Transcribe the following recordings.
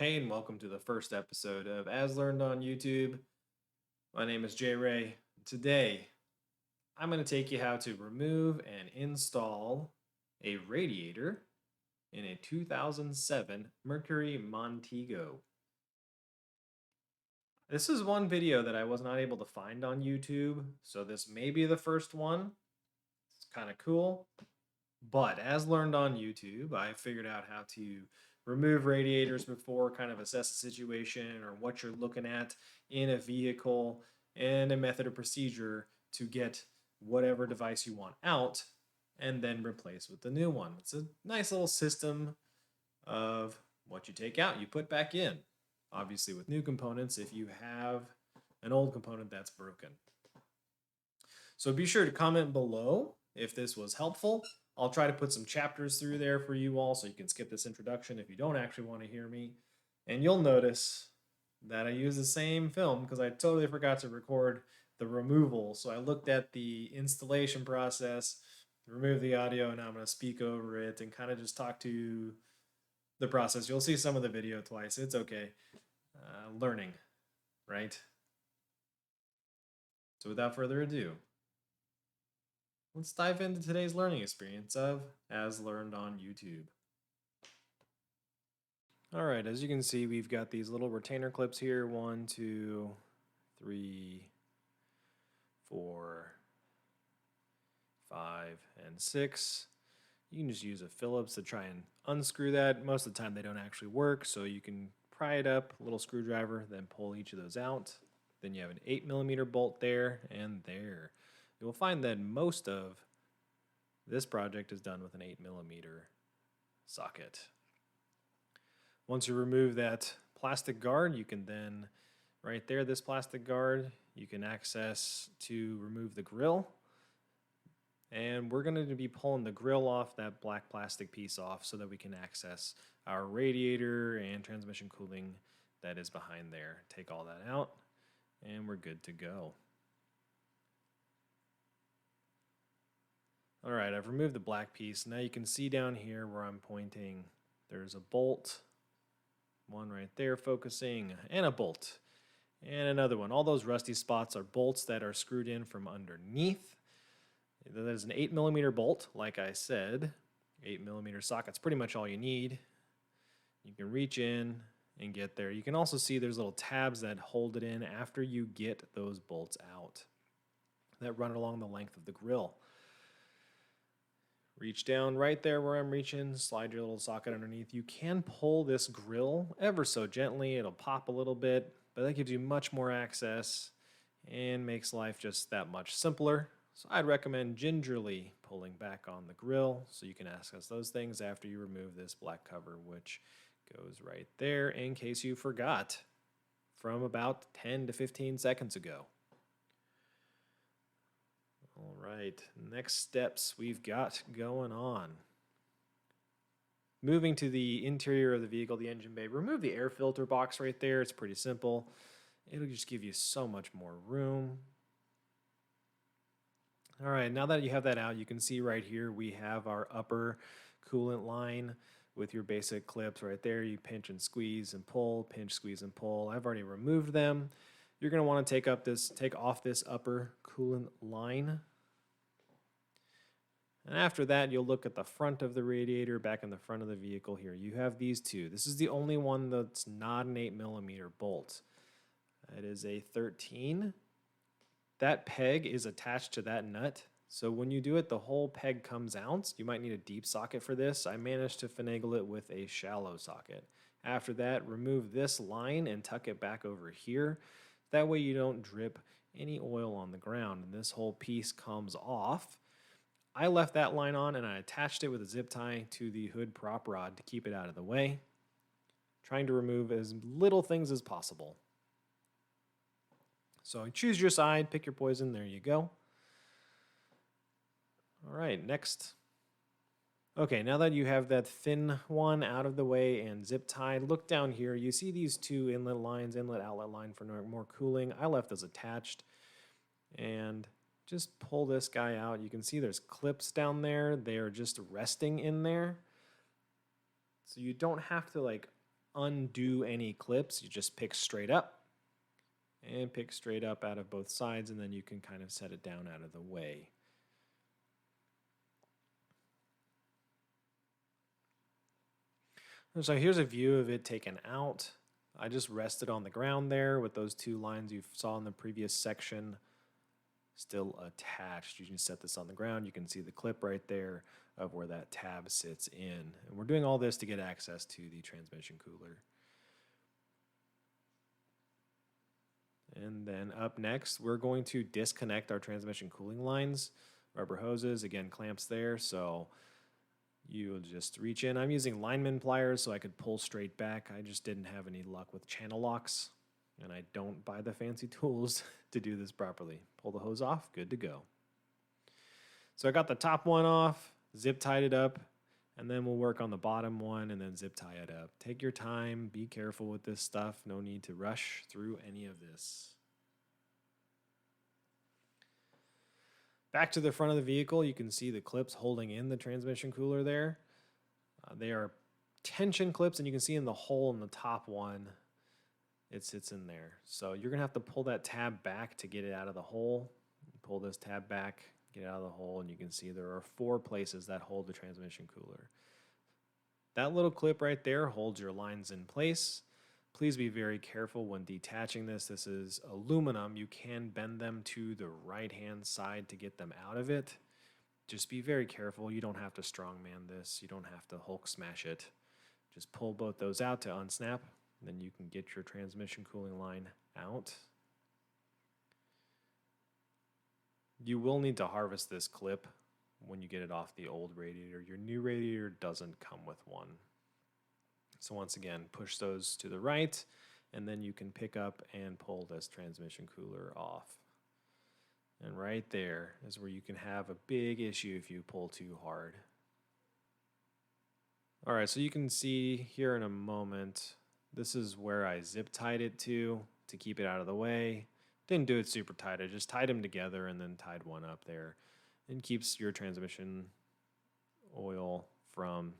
Hey, and welcome to the first episode of As Learned on YouTube. My name is Jay Ray. Today, I'm going to take you how to remove and install a radiator in a 2007 Mercury Montego. This is one video that I was not able to find on YouTube, so this may be the first one. It's kind of cool. But as learned on YouTube, I figured out how to remove radiators before, kind of assess the situation or what you're looking at in a vehicle, and a method of procedure to get whatever device you want out and then replace with the new one. It's a nice little system of what you take out, you put back in. Obviously, with new components, if you have an old component that's broken. So be sure to comment below if this was helpful. I'll try to put some chapters through there for you all so you can skip this introduction if you don't actually want to hear me. And you'll notice that I use the same film because I totally forgot to record the removal. So I looked at the installation process, remove the audio, and now I'm going to speak over it and kind of just talk to the process. You'll see some of the video twice. It's okay. Learning, right? So without further ado, let's dive into today's learning experience of As Learned on YouTube. All right, as you can see, we've got these little retainer clips here. 1, 2, 3, 4, 5, and 6. You can just use a Phillips to try and unscrew that. Most of the time they don't actually work, so you can pry it up, a little screwdriver, then pull each of those out. Then you have an 8mm bolt there and there. You will find that most of this project is done with an 8mm socket. Once you remove that plastic guard, you can then, right there, this plastic guard, you can access to remove the grill. And we're going to be pulling the grill off, that black plastic piece off, so that we can access our radiator and transmission cooling that is behind there. Take all that out, and we're good to go. All right, I've removed the black piece. Now you can see down here where I'm pointing, there's a bolt, one right there focusing, and a bolt, and another one. All those rusty spots are bolts that are screwed in from underneath. There's an 8mm bolt, like I said. 8mm socket's pretty much all you need. You can reach in and get there. You can also see there's little tabs that hold it in after you get those bolts out that run along the length of the grill. Reach down right there where I'm reaching, slide your little socket underneath. You can pull this grill ever so gently. It'll pop a little bit, but that gives you much more access and makes life just that much simpler. So I'd recommend gingerly pulling back on the grill so you can access those things after you remove this black cover, which goes right there in case you forgot from about 10 to 15 seconds ago. All right, next steps we've got going on. Moving to the interior of the vehicle, the engine bay, remove the air filter box right there. It's pretty simple. It'll just give you so much more room. All right, now that you have that out, you can see right here we have our upper coolant line with your basic clips right there. You pinch and squeeze and pull, pinch, squeeze, and pull. I've already removed them. You're going to want to take off this upper coolant line. And after that, you'll look at the front of the radiator, back in the front of the vehicle here. You have these two. This is the only one that's not an 8mm bolt. It is a 13. That peg is attached to that nut. So when you do it, the whole peg comes out. You might need a deep socket for this. I managed to finagle it with a shallow socket. After that, remove this line and tuck it back over here. That way you don't drip any oil on the ground, and this whole piece comes off. I left that line on and I attached it with a zip tie to the hood prop rod to keep it out of the way, trying to remove as little things as possible. So choose your side, pick your poison, there you go. All right, next. Okay, now that you have that thin one out of the way and zip tied, look down here. You see these two inlet lines, inlet outlet line for more cooling. I left those attached. And just pull this guy out. You can see there's clips down there. They are just resting in there. So you don't have to undo any clips. You just pick straight up and pick straight up out of both sides, and then you can kind of set it down out of the way. And so here's a view of it taken out. I just rested on the ground there with those two lines you saw in the previous section still attached. You can set this on the ground. You can see the clip right there of where that tab sits in. And we're doing all this to get access to the transmission cooler. And then up next, we're going to disconnect our transmission cooling lines. Rubber hoses, again, clamps there, so you'll just reach in. I'm using lineman pliers so I could pull straight back. I just didn't have any luck with channel locks, and I don't buy the fancy tools to do this properly. Pull the hose off, good to go. So I got the top one off, zip tied it up, and then we'll work on the bottom one and then zip tie it up. Take your time, be careful with this stuff. No need to rush through any of this. Back to the front of the vehicle, you can see the clips holding in the transmission cooler there. They are tension clips, and you can see in the hole in the top one, it sits in there. So you're gonna have to pull that tab back to get it out of the hole. Pull this tab back, get it out of the hole, and you can see there are 4 places that hold the transmission cooler. That little clip right there holds your lines in place. Please be very careful when detaching this. This is aluminum. You can bend them to the right-hand side to get them out of it. Just be very careful. You don't have to strongman this. You don't have to Hulk smash it. Just pull both those out to unsnap. Then you can get your transmission cooling line out. You will need to harvest this clip when you get it off the old radiator. Your new radiator doesn't come with one. So once again, push those to the right, and then you can pick up and pull this transmission cooler off. And right there is where you can have a big issue if you pull too hard. All right, so you can see here in a moment, this is where I zip tied it to keep it out of the way. Didn't do it super tight, I just tied them together and then tied one up there. And keeps your transmission oil from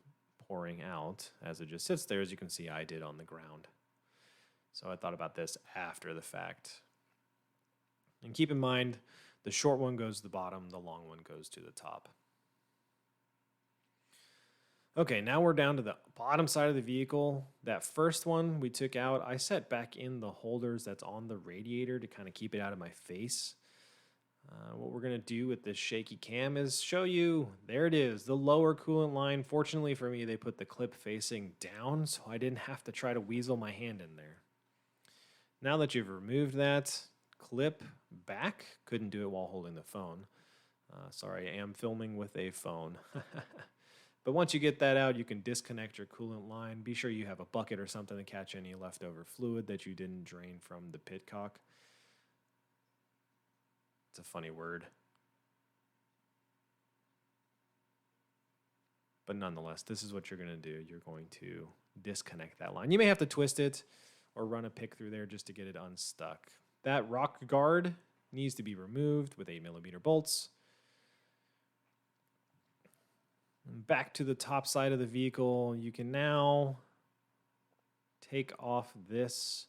pouring out as it just sits there, as you can see I did on the ground. So I thought about this after the fact. And keep in mind, the short one goes to the bottom, the long one goes to the top. Okay, now we're down to the bottom side of the vehicle. That first one we took out, I set back in the holders that's on the radiator to kind of keep it out of my face. What we're going to do with this shaky cam is show you, there it is, the lower coolant line. Fortunately for me, they put the clip facing down, so I didn't have to try to weasel my hand in there. Now that you've removed that clip back, couldn't do it while holding the phone. Sorry, I am filming with a phone. But once you get that out, you can disconnect your coolant line. Be sure you have a bucket or something to catch any leftover fluid that you didn't drain from the pitcock. It's a funny word. But nonetheless, this is what you're going to do. You're going to disconnect that line. You may have to twist it or run a pick through there just to get it unstuck. That rock guard needs to be removed with 8mm bolts. And back to the top side of the vehicle, you can now take off this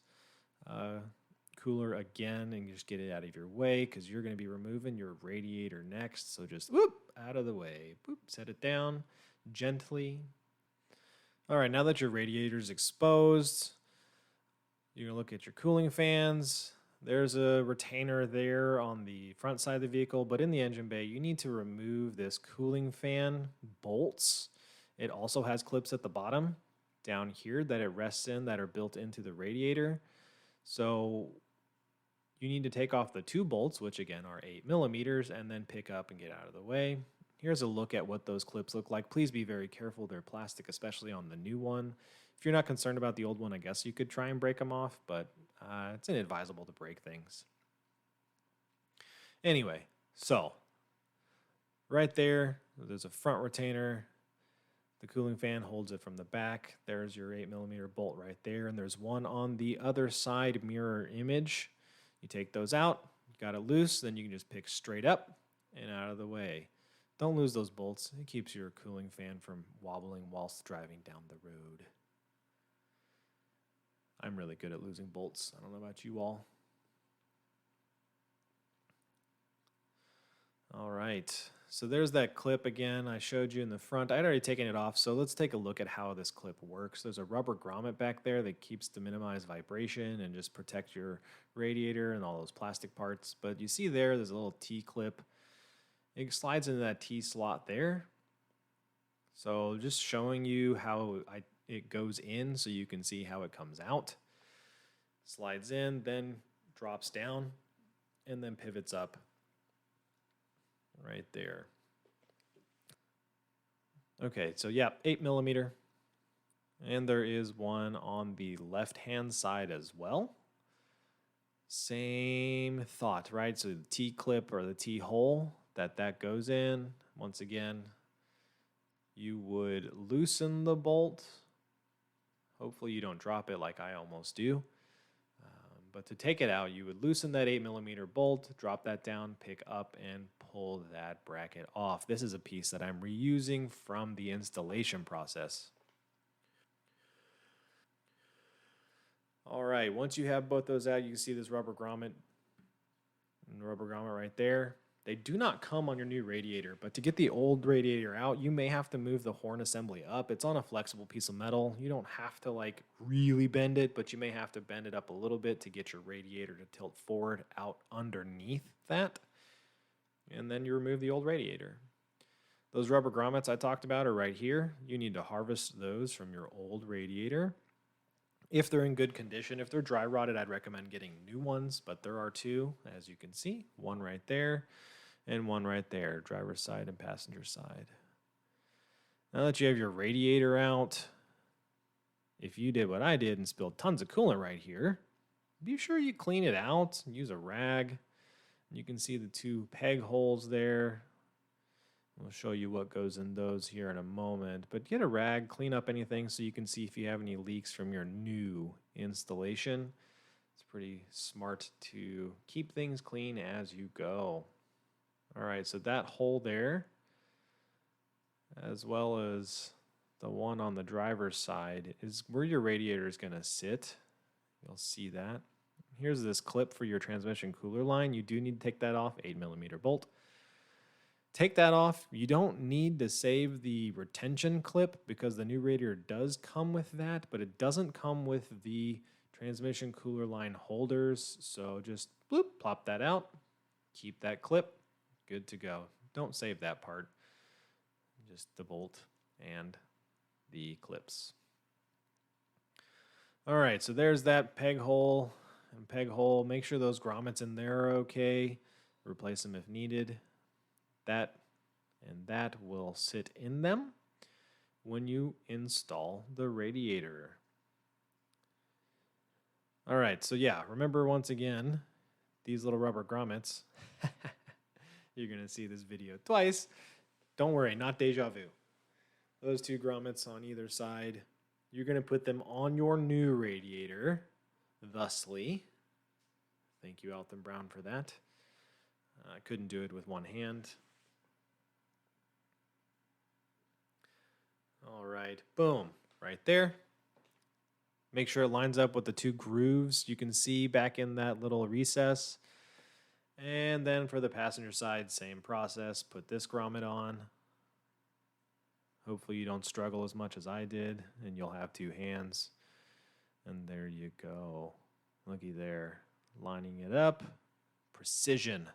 cooler again and just get it out of your way, because you're going to be removing your radiator next. So just whoop, out of the way. Boop, set it down gently. All right, now that your radiator is exposed, you're going to look at your cooling fans. There's a retainer there on the front side of the vehicle, but in the engine bay, you need to remove this cooling fan bolts. It also has clips at the bottom down here that it rests in that are built into the radiator. So you need to take off the 2 bolts, which again are 8mm, and then pick up and get out of the way. Here's a look at what those clips look like. Please be very careful. They're plastic, especially on the new one. If you're not concerned about the old one, I guess you could try and break them off, but it's inadvisable to break things. Anyway, so right there, there's a front retainer. The cooling fan holds it from the back. There's your 8mm bolt right there, and there's one on the other side mirror image. You take those out, you got it loose, then you can just pick straight up and out of the way. Don't lose those bolts. It keeps your cooling fan from wobbling whilst driving down the road. I'm really good at losing bolts. I don't know about you all. All right, so there's that clip again I showed you in the front. I'd already taken it off, so let's take a look at how this clip works. There's a rubber grommet back there that keeps to minimize vibration and just protect your radiator and all those plastic parts. But you see there's a little T-clip. It slides into that T slot there. So just showing you how it goes in so you can see how it comes out. Slides in, then drops down, and then pivots up. Right there. Okay, so yeah, 8mm. And there is one on the left-hand side as well. Same thought, right? So the T-clip or the T-hole that goes in. Once again, you would loosen the bolt. Hopefully you don't drop it like I almost do. But to take it out, you would loosen that 8mm bolt, drop that down, pick up, and pull that bracket off. This is a piece that I'm reusing from the installation process. All right, once you have both those out, you can see this rubber grommet and the rubber grommet right there. They do not come on your new radiator, but to get the old radiator out, you may have to move the horn assembly up. It's on a flexible piece of metal. You don't have to like really bend it, but you may have to bend it up a little bit to get your radiator to tilt forward out underneath that. And then you remove the old radiator. Those rubber grommets I talked about are right here. You need to harvest those from your old radiator. If they're in good condition, if they're dry rotted, I'd recommend getting new ones, but there are two, as you can see, one right there and one right there, driver's side and passenger side. Now that you have your radiator out, if you did what I did and spilled tons of coolant right here, be sure you clean it out. Use a rag. You can see the two peg holes there. We'll show you what goes in those here in a moment. But get a rag, clean up anything so you can see if you have any leaks from your new installation. It's pretty smart to keep things clean as you go. All right, so that hole there, as well as the one on the driver's side, is where your radiator is going to sit. You'll see that. Here's this clip for your transmission cooler line. You do need to take that off, 8mm bolt. Take that off. You don't need to save the retention clip because the new radiator does come with that, but it doesn't come with the transmission cooler line holders. So just bloop, plop that out. Keep that clip. Good to go. Don't save that part. Just the bolt and the clips. All right, so there's that peg hole and peg hole. Make sure those grommets in there are okay. Replace them if needed. That and that will sit in them when you install the radiator. All right, so yeah, remember once again, these little rubber grommets. You're going to see this video twice. Don't worry, not deja vu. Those two grommets on either side, you're going to put them on your new radiator, thusly. Thank you, Alton Brown, for that. I couldn't do it with one hand. All right, boom, right there. Make sure it lines up with the two grooves you can see back in that little recess. And then for the passenger side, same process. Put this grommet on. Hopefully you don't struggle as much as I did, and you'll have two hands. And there you go. Looky there. Lining it up. Precision.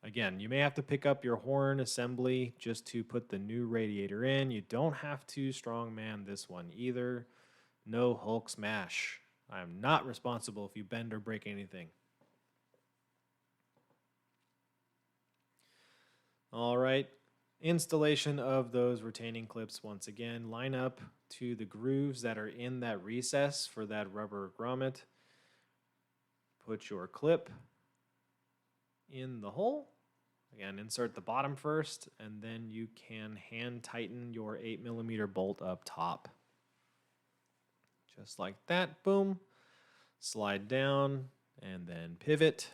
Again, you may have to pick up your horn assembly just to put the new radiator in. You don't have to strongman this one either. No Hulk smash. I am not responsible if you bend or break anything. All right, installation of those retaining clips once again. Line up to the grooves that are in that recess for that rubber grommet. Put your clip in the hole. Again, insert the bottom first, and then you can hand tighten your 8mm bolt up top. Just like that, boom. Slide down, and then pivot.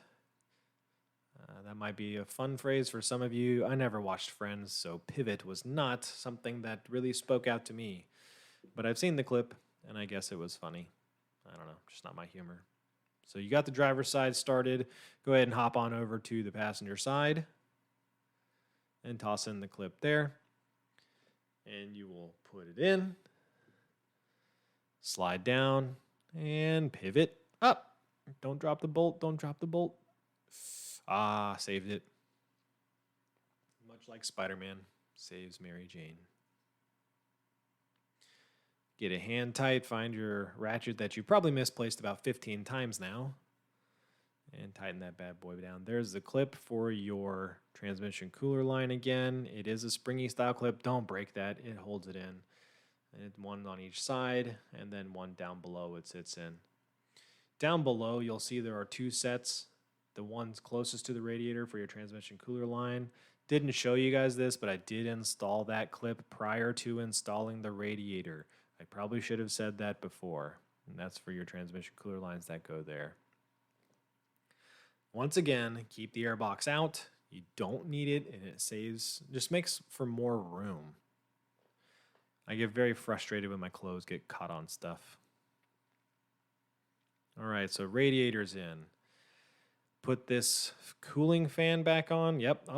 That might be a fun phrase for some of you. I never watched Friends, so pivot was not something that really spoke out to me. But I've seen the clip, and I guess it was funny. I don't know, just not my humor. So you got the driver's side started. Go ahead and hop on over to the passenger side and toss in the clip there. And you will put it in, slide down, and pivot up. Don't drop the bolt. Don't drop the bolt. Ah, saved it. Much like Spider-Man saves Mary Jane. Get it hand tight. Find your ratchet that you probably misplaced about 15 times now. And tighten that bad boy down. There's the clip for your transmission cooler line again. It is a springy style clip. Don't break that. It holds it in. And one on each side, and then one down below it sits in. Down below, you'll see there are two sets. The one's closest to the radiator for your transmission cooler line. Didn't show you guys this, but I did install that clip prior to installing the radiator. I probably should have said that before. And that's for your transmission cooler lines that go there. Once again, keep the air box out. You don't need it, and it just makes for more room. I get very frustrated when my clothes get caught on stuff. All right, so radiator's in. Put this cooling fan back on. Yep,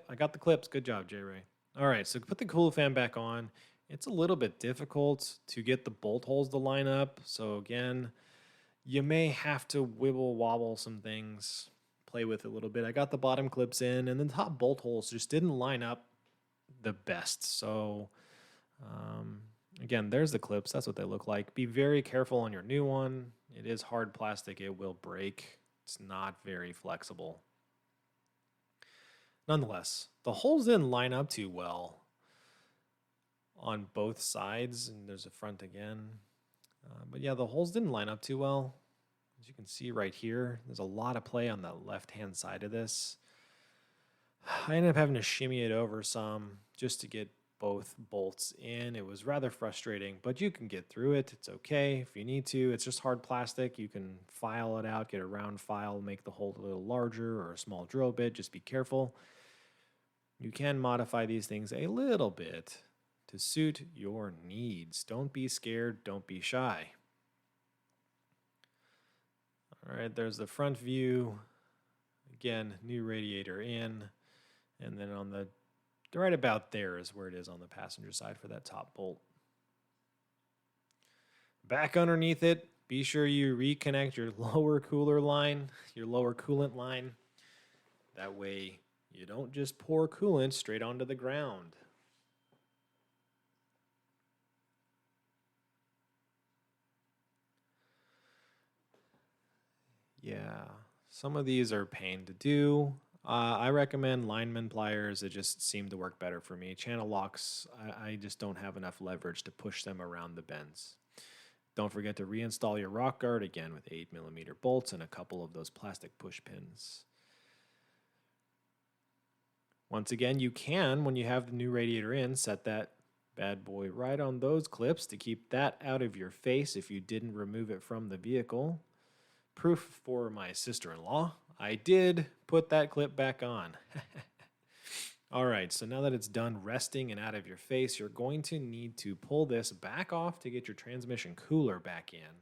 I got the clips. Good job, J-Ray. All right, so put the cooling fan back on. It's a little bit difficult to get the bolt holes to line up. So again, you may have to wibble wobble some things, play with it a little bit. I got the bottom clips in, and the top bolt holes just didn't line up the best. So again, there's the clips. That's what they look like. Be very careful on your new one. It is hard plastic. It will break. It's not very flexible. Nonetheless, the holes didn't line up too well on both sides, and there's a front again. But yeah, the holes didn't line up too well. As you can see right here, there's a lot of play on the left-hand side of this. I ended up having to shimmy it over some just to get both bolts in. It was rather frustrating, but you can get through it. It's okay if you need to. It's just hard plastic. You can file it out, get a round file, make the hole a little larger or a small drill bit. Just be careful. You can modify these things a little bit to suit your needs. Don't be scared. Don't be shy. All right, there's the front view. Again, new radiator in. And then on the right about there is where it is on the passenger side for that top bolt. Back underneath it, be sure you reconnect your lower cooler line, your lower coolant line. That way you don't just pour coolant straight onto the ground. Yeah, some of these are a pain to do. I recommend lineman pliers. It just seemed to work better for me. Channel locks, I just don't have enough leverage to push them around the bends. Don't forget to reinstall your rock guard again with 8mm bolts and a couple of those plastic push pins. Once again, you can, when you have the new radiator in, set that bad boy right on those clips to keep that out of your face if you didn't remove it from the vehicle. Proof for my sister-in-law, I did put that clip back on. All right, so now that it's done resting and out of your face, you're going to need to pull this back off to get your transmission cooler back in.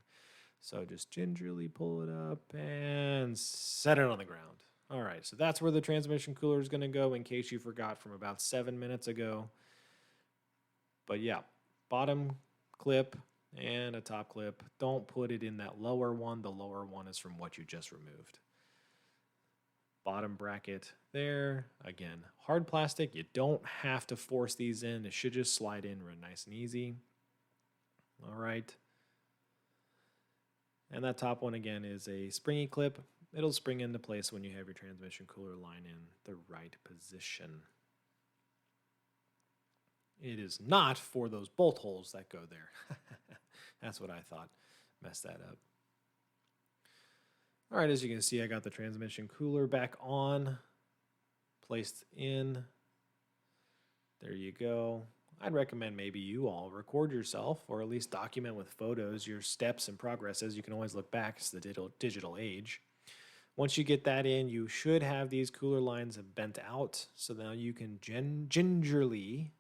So just gingerly pull it up and set it on the ground. All right, so that's where the transmission cooler is going to go in case you forgot from about 7 minutes ago. But yeah, bottom clip and a top clip. Don't put it in that lower one. The lower one is from what you just removed. Bottom bracket there. Again, hard plastic. You don't have to force these in. It should just slide in real nice and easy. All right. And that top one again is a springy clip. It'll spring into place when you have your transmission cooler line in the right position. It is not for those bolt holes that go there. That's what I thought. Messed that up. All right, as you can see, I got the transmission cooler back on, placed in. There you go. I'd recommend maybe you all record yourself or at least document with photos your steps and progresses. You can always look back. It's the digital age. Once you get that in, you should have these cooler lines bent out. So now you can gingerly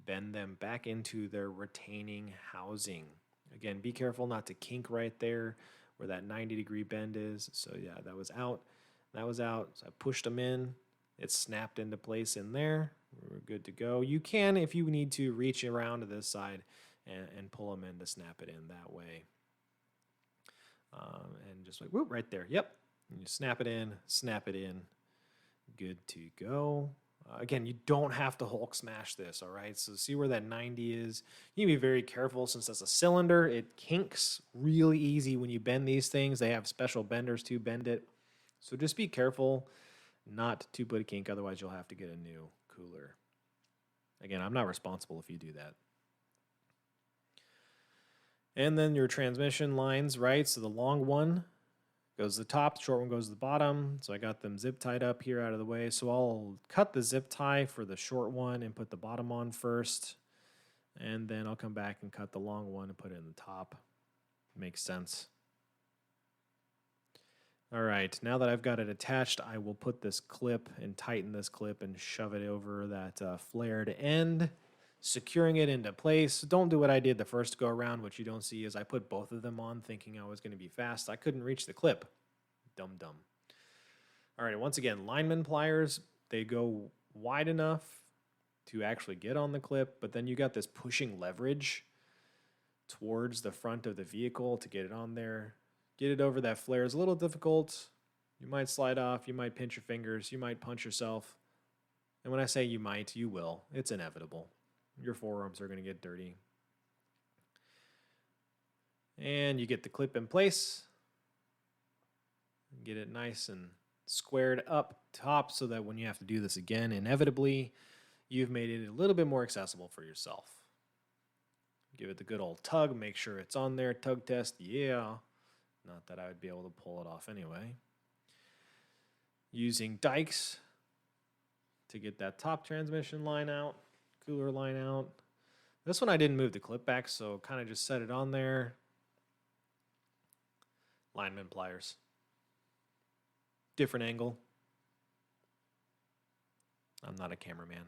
bend them back into their retaining housing. Again, be careful not to kink right there where that 90-degree bend is. So yeah, that was out. That was out. So I pushed them in. It snapped into place in there. We're good to go. You can, if you need to, reach around to this side and pull them in to snap it in that way. And just like, whoop, right there. Yep. And you snap it in, good to go. Again, you don't have to Hulk smash this, all right? So see where that 90 is. You need to be very careful since that's a cylinder. It kinks really easy when you bend these things. They have special benders to bend it. So just be careful not to put a kink, otherwise you'll have to get a new cooler. Again, I'm not responsible if you do that. And then your transmission lines, right? So the long one goes to the top, the short one goes to the bottom. So I got them zip tied up here out of the way. So I'll cut the zip tie for the short one and put the bottom on first. And then I'll come back and cut the long one and put it in the top. Makes sense. All right, now that I've got it attached, I will put this clip and tighten this clip and shove it over that flared end, securing it into place. Don't do what I did the first go around. What you don't see is I put both of them on thinking I was going to be fast. I couldn't reach the clip. Dumb. All right, once again, lineman pliers, they go wide enough to actually get on the clip, but then you got this pushing leverage towards the front of the vehicle to get it on there. Get it over that flare is a little difficult. You might slide off, you might pinch your fingers, you might punch yourself. And when I say you might, you will. It's inevitable. Your forearms are going to get dirty. And you get the clip in place. Get it nice and squared up top so that when you have to do this again, inevitably, you've made it a little bit more accessible for yourself. Give it the good old tug. Make sure it's on there. Tug test. Yeah. Not that I would be able to pull it off anyway. Using dikes to get that top transmission line out, cooler line out. This one I didn't move the clip back, so kind of just set it on there. Lineman pliers. Different angle. I'm not a cameraman.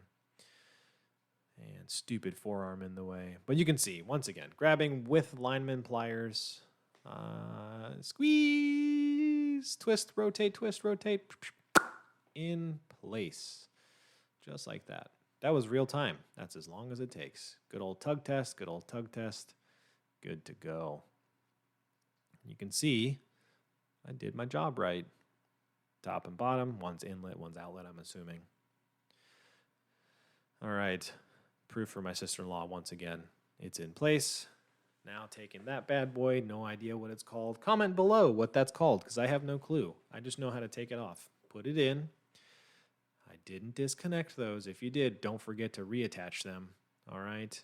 And stupid forearm in the way. But you can see, once again, grabbing with lineman pliers. Squeeze, twist, rotate, in place. Just like that. That was real time. That's as long as it takes. Good old tug test, Good to go. You can see I did my job right. Top and bottom, one's inlet, one's outlet, I'm assuming. All right, proof for my sister-in-law once again. It's in place. Now taking that bad boy, no idea what it's called. Comment below what that's called, because I have no clue. I just know how to take it off. Put it in. I didn't disconnect those. If you did, don't forget to reattach them. All right.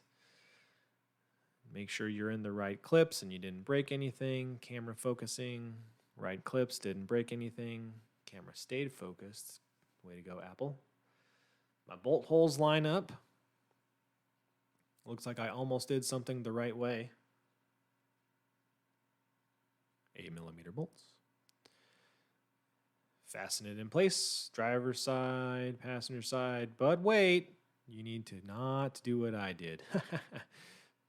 Make sure you're in the right clips and you didn't break anything. Camera focusing. Right clips, didn't break anything. Camera stayed focused. Way to go, Apple. My bolt holes line up. Looks like I almost did something the right way. 8mm bolts. Fasten it in place. Driver's side, passenger side. But wait, you need to not do what I did.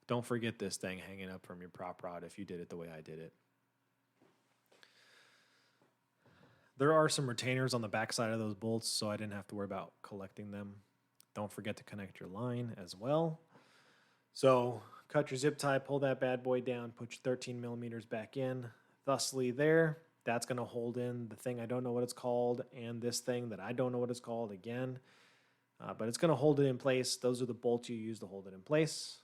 Don't forget this thing hanging up from your prop rod if you did it the way I did it. There are some retainers on the back side of those bolts, so I didn't have to worry about collecting them. Don't forget to connect your line as well. So cut your zip tie, pull that bad boy down, put your 13mm back in. Thusly there, that's going to hold in the thing I don't know what it's called and this thing that I don't know what it's called again. But it's going to hold it in place. Those are the bolts you use to hold it in place.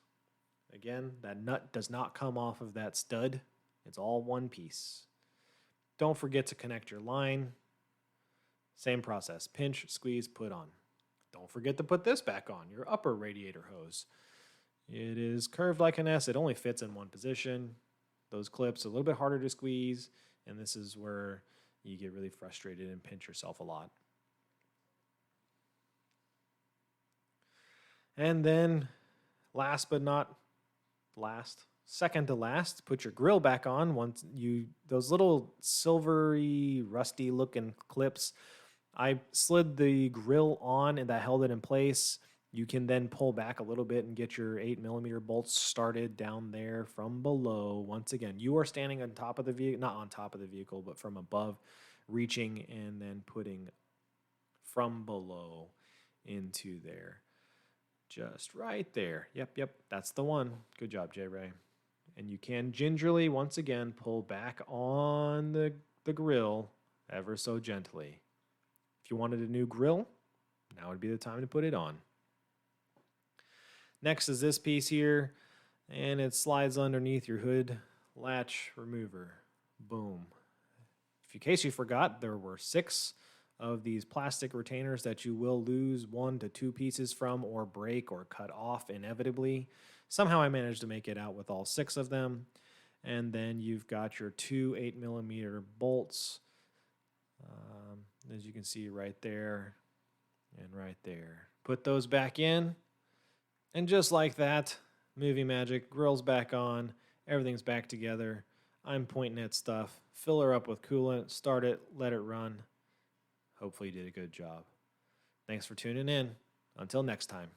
Again, that nut does not come off of that stud. It's all one piece. Don't forget to connect your line. Same process. Pinch, squeeze, put on. Don't forget to put this back on, your upper radiator hose. It is curved like an S. It only fits in one position. Those clips are a little bit harder to squeeze, and this is where you get really frustrated and pinch yourself a lot. And then, last but not last, second to last, put your grill back on. Once those little silvery, rusty looking clips, I slid the grill on and that held it in place. You can then pull back a little bit and get your 8mm bolts started down there from below. Once again, you are standing on top of the vehicle, not on top of the vehicle, but from above, reaching and then putting from below into there. Just right there. Yep, that's the one. Good job, J. Ray. And you can gingerly, once again, pull back on the grill ever so gently. If you wanted a new grill, now would be the time to put it on. Next is this piece here, and it slides underneath your hood latch remover. Boom. In case you forgot, there were 6 of these plastic retainers that you will lose 1 to 2 pieces from or break or cut off inevitably. Somehow I managed to make it out with all 6 of them. And then you've got your 2 8mm bolts, as you can see right there and right there. Put those back in. And just like that, movie magic, grill's back on, everything's back together. I'm pointing at stuff. Fill her up with coolant, start it, let it run. Hopefully you did a good job. Thanks for tuning in. Until next time.